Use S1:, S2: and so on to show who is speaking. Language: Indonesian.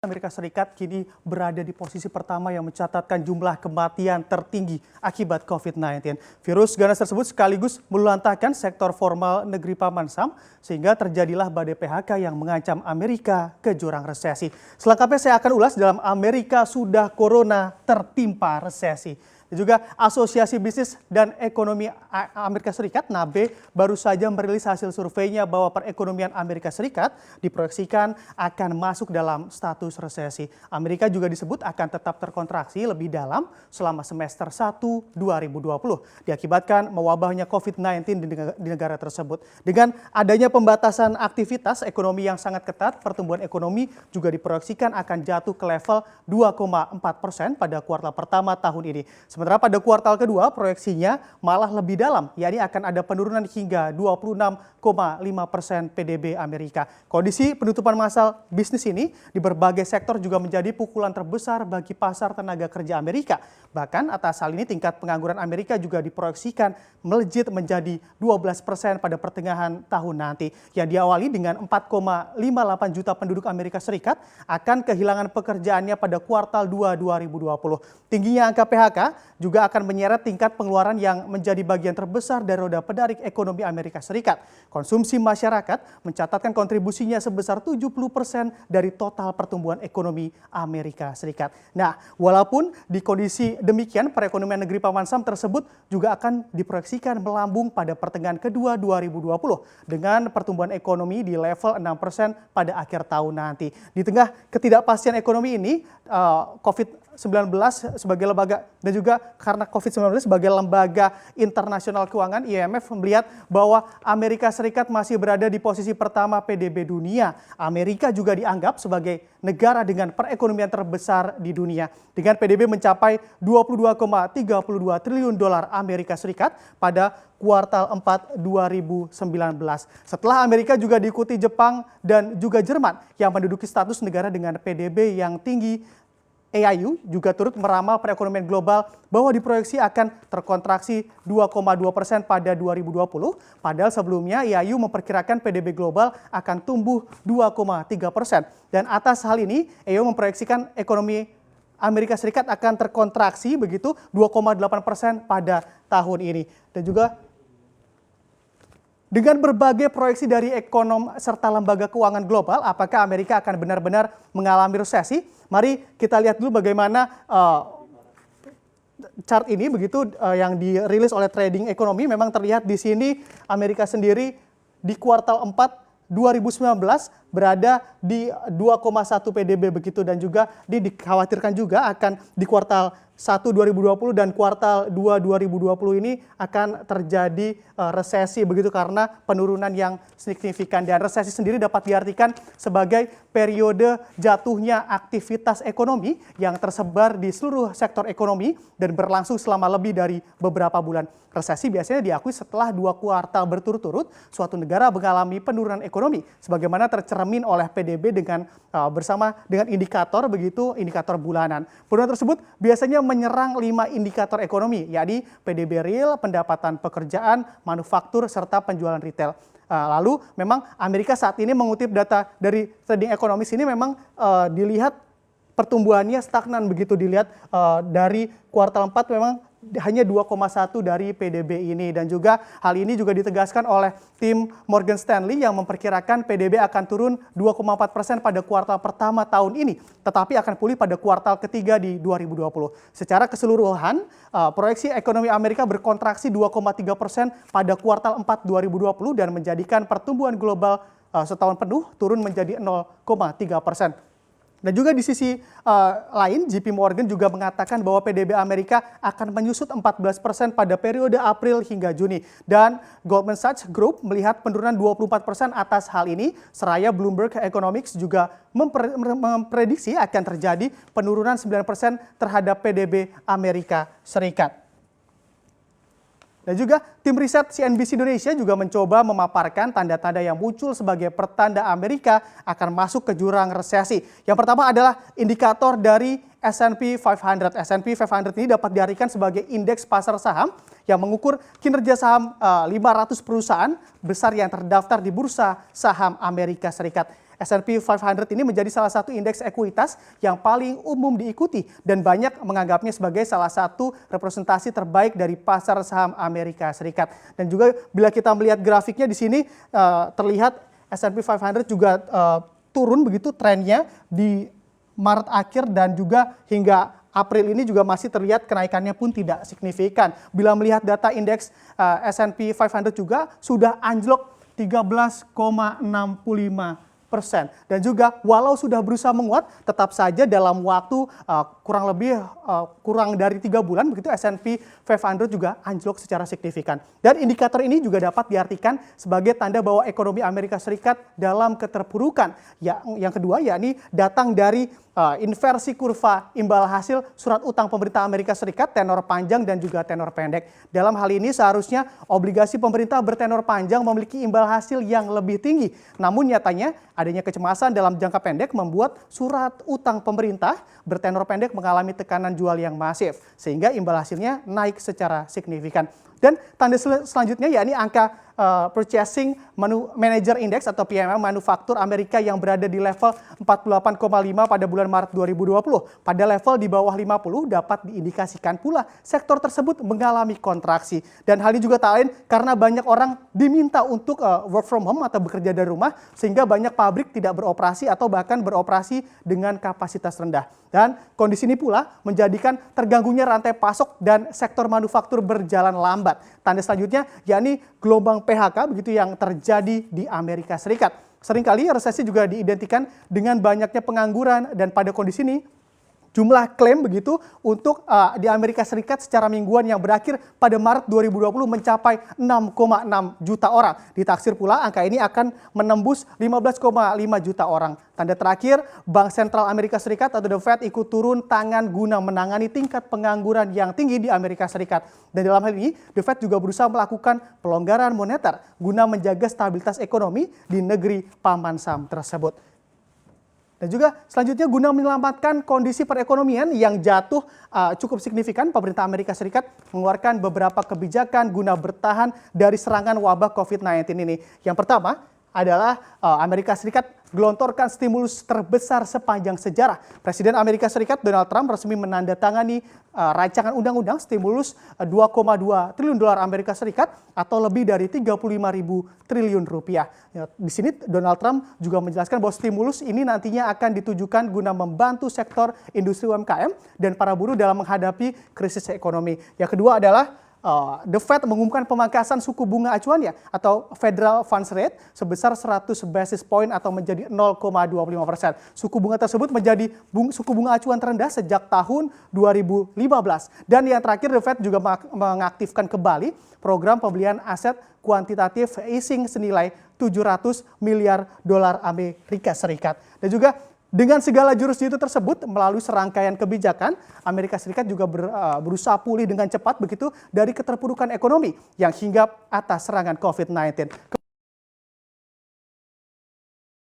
S1: Amerika Serikat kini berada di posisi pertama yang mencatatkan jumlah kematian tertinggi akibat COVID-19. Virus ganas tersebut sekaligus meluluhlantahkan sektor formal negeri Paman Sam, sehingga terjadilah badai PHK yang mengancam Amerika ke jurang resesi. Selengkapnya saya akan ulas dalam Amerika Sudah Corona Tertimpa Resesi. Dan juga Asosiasi Bisnis dan Ekonomi Amerika Serikat (NABE) baru saja merilis hasil surveinya bahwa perekonomian Amerika Serikat diproyeksikan akan masuk dalam status resesi. Amerika juga disebut akan tetap terkontraksi lebih dalam selama semester 1 2020 diakibatkan mewabahnya COVID-19 di negara tersebut. Dengan adanya pembatasan aktivitas ekonomi yang sangat ketat, pertumbuhan ekonomi juga diproyeksikan akan jatuh ke level 2,4% pada kuartal pertama tahun ini. Sementara pada kuartal kedua proyeksinya malah lebih dalam, yakni akan ada penurunan hingga 26,5% PDB Amerika. Kondisi penutupan massal bisnis ini di berbagai sektor juga menjadi pukulan terbesar bagi pasar tenaga kerja Amerika. Bahkan atas hal ini tingkat pengangguran Amerika juga diproyeksikan melejit menjadi 12% pada pertengahan tahun nanti. Yang diawali dengan 4,58 juta penduduk Amerika Serikat akan kehilangan pekerjaannya pada kuartal 2 2020. Tingginya angka PHK juga akan menyeret tingkat pengeluaran yang menjadi bagian terbesar dari roda penarik ekonomi Amerika Serikat. Konsumsi masyarakat mencatatkan kontribusinya sebesar 70% dari total pertumbuhan ekonomi Amerika Serikat. Nah, walaupun di kondisi demikian, perekonomian negeri Paman Sam tersebut juga akan diproyeksikan melambung pada pertengahan kedua 2020 dengan pertumbuhan ekonomi di level 6% pada akhir tahun nanti. Di tengah ketidakpastian ekonomi ini, COVID-19 sebagai lembaga dan juga karena COVID-19 sebagai lembaga internasional keuangan IMF melihat bahwa Amerika Serikat masih berada di posisi pertama PDB dunia. Amerika juga dianggap sebagai negara dengan perekonomian terbesar di dunia dengan PDB mencapai 22,32 triliun dolar Amerika Serikat pada kuartal 4 2019. Setelah Amerika juga diikuti Jepang dan juga Jerman yang menduduki status negara dengan PDB yang tinggi. AIU juga turut meramal perekonomian global bahwa diproyeksi akan terkontraksi 2,2% pada 2020. Padahal sebelumnya AIU memperkirakan PDB global akan tumbuh 2,3%. Dan atas hal ini, AIU memproyeksikan ekonomi Amerika Serikat akan terkontraksi begitu 2,8% pada tahun ini. Dan juga dengan berbagai proyeksi dari ekonom serta lembaga keuangan global, apakah Amerika akan benar-benar mengalami resesi? Mari kita lihat dulu bagaimana chart ini begitu yang dirilis oleh Trading Ekonomi. Memang terlihat di sini Amerika sendiri di kuartal 4 2019 berada di 2,1 PDB begitu dan juga dikhawatirkan juga akan di kuartal 1 2020 dan kuartal 2 2020 ini akan terjadi resesi begitu karena penurunan yang signifikan. Dan resesi sendiri dapat diartikan sebagai periode jatuhnya aktivitas ekonomi yang tersebar di seluruh sektor ekonomi dan berlangsung selama lebih dari beberapa bulan. Resesi biasanya diakui setelah 2 kuartal berturut-turut suatu negara mengalami penurunan ekonomi sebagaimana tercermin oleh PDB dengan bersama dengan indikator begitu, indikator bulanan. Penurunan tersebut biasanya menyerang 5 indikator ekonomi, yakni PDB real, pendapatan pekerjaan, manufaktur, serta penjualan retail. Lalu memang Amerika saat ini mengutip data dari Trading Economics ini memang dilihat pertumbuhannya stagnan begitu dilihat dari kuartal 4 memang hanya 2,1 dari PDB ini dan juga hal ini juga ditegaskan oleh tim Morgan Stanley yang memperkirakan PDB akan turun 2,4% pada kuartal pertama tahun ini tetapi akan pulih pada kuartal ketiga di 2020. Secara keseluruhan proyeksi ekonomi Amerika berkontraksi 2,3% pada kuartal 4 2020 dan menjadikan pertumbuhan global setahun penuh turun menjadi 0,3%. Dan juga di sisi lain, JP Morgan juga mengatakan bahwa PDB Amerika akan menyusut 14% pada periode April hingga Juni. Dan Goldman Sachs Group melihat penurunan 24% atas hal ini, seraya Bloomberg Economics juga memprediksi akan terjadi penurunan 9% terhadap PDB Amerika Serikat. Dan juga tim riset CNBC Indonesia juga mencoba memaparkan tanda-tanda yang muncul sebagai pertanda Amerika akan masuk ke jurang resesi. Yang pertama adalah indikator dari S&P 500. S&P 500 ini dapat diartikan sebagai indeks pasar saham yang mengukur kinerja saham 500 perusahaan besar yang terdaftar di bursa saham Amerika Serikat. S&P 500 ini menjadi salah satu indeks ekuitas yang paling umum diikuti dan banyak menganggapnya sebagai salah satu representasi terbaik dari pasar saham Amerika Serikat. Dan juga bila kita melihat grafiknya di sini terlihat S&P 500 juga turun begitu trennya di Maret akhir dan juga hingga April ini juga masih terlihat kenaikannya pun tidak signifikan. Bila melihat data indeks S&P 500 juga sudah anjlok 13,65%. Dan juga walau sudah berusaha menguat, tetap saja dalam waktu kurang dari 3 bulan begitu S&P 500 juga anjlok secara signifikan. Dan indikator ini juga dapat diartikan sebagai tanda bahwa ekonomi Amerika Serikat dalam keterpurukan. Yang kedua yakni datang dari inversi kurva imbal hasil surat utang pemerintah Amerika Serikat tenor panjang dan juga tenor pendek. Dalam hal ini seharusnya obligasi pemerintah bertenor panjang memiliki imbal hasil yang lebih tinggi. Namun nyatanya adanya kecemasan dalam jangka pendek membuat surat utang pemerintah bertenor pendek mengalami tekanan jual yang masif sehingga imbal hasilnya naik secara signifikan. Dan tanda selanjutnya yakni angka Purchasing Manager Index atau PMI manufaktur Amerika yang berada di level 48,5 pada bulan Maret 2020. Pada level di bawah 50 dapat diindikasikan pula sektor tersebut mengalami kontraksi. Dan hal ini juga tak lain karena banyak orang diminta untuk work from home atau bekerja dari rumah sehingga banyak pabrik tidak beroperasi atau bahkan beroperasi dengan kapasitas rendah. Dan kondisi ini pula menjadikan terganggunya rantai pasok dan sektor manufaktur berjalan lambat. Tanda selanjutnya yakni gelombang PHK begitu yang terjadi di Amerika Serikat. Seringkali resesi juga diidentikan dengan banyaknya pengangguran dan pada kondisi ini jumlah klaim begitu untuk di Amerika Serikat secara mingguan yang berakhir pada Maret 2020 mencapai 6,6 juta orang. Ditaksir pula angka ini akan menembus 15,5 juta orang. Tanda terakhir, Bank Sentral Amerika Serikat atau The Fed ikut turun tangan guna menangani tingkat pengangguran yang tinggi di Amerika Serikat. Dan dalam hal ini, The Fed juga berusaha melakukan pelonggaran moneter guna menjaga stabilitas ekonomi di negeri paman Sam tersebut. Dan juga selanjutnya guna menyelamatkan kondisi perekonomian yang jatuh cukup signifikan, pemerintah Amerika Serikat mengeluarkan beberapa kebijakan guna bertahan dari serangan wabah COVID-19 ini. Yang pertama adalah Amerika Serikat gelontorkan stimulus terbesar sepanjang sejarah. Presiden Amerika Serikat Donald Trump resmi menandatangani rancangan undang-undang stimulus 2,2 triliun dolar Amerika Serikat atau lebih dari 35.000 triliun rupiah. Di sini Donald Trump juga menjelaskan bahwa stimulus ini nantinya akan ditujukan guna membantu sektor industri UMKM dan para buruh dalam menghadapi krisis ekonomi. Yang kedua adalah The Fed mengumumkan pemangkasan suku bunga acuannya atau Federal Funds Rate sebesar 100 basis point atau menjadi 0,25%. Suku bunga tersebut menjadi suku bunga acuan terendah sejak tahun 2015. Dan yang terakhir The Fed juga mengaktifkan kembali program pembelian aset kuantitatif easing senilai 700 miliar dolar Amerika Serikat. Dan juga dengan segala jurus jitu tersebut, melalui serangkaian kebijakan, Amerika Serikat juga berusaha pulih dengan cepat begitu dari keterpurukan ekonomi yang hinggap atas serangan COVID-19.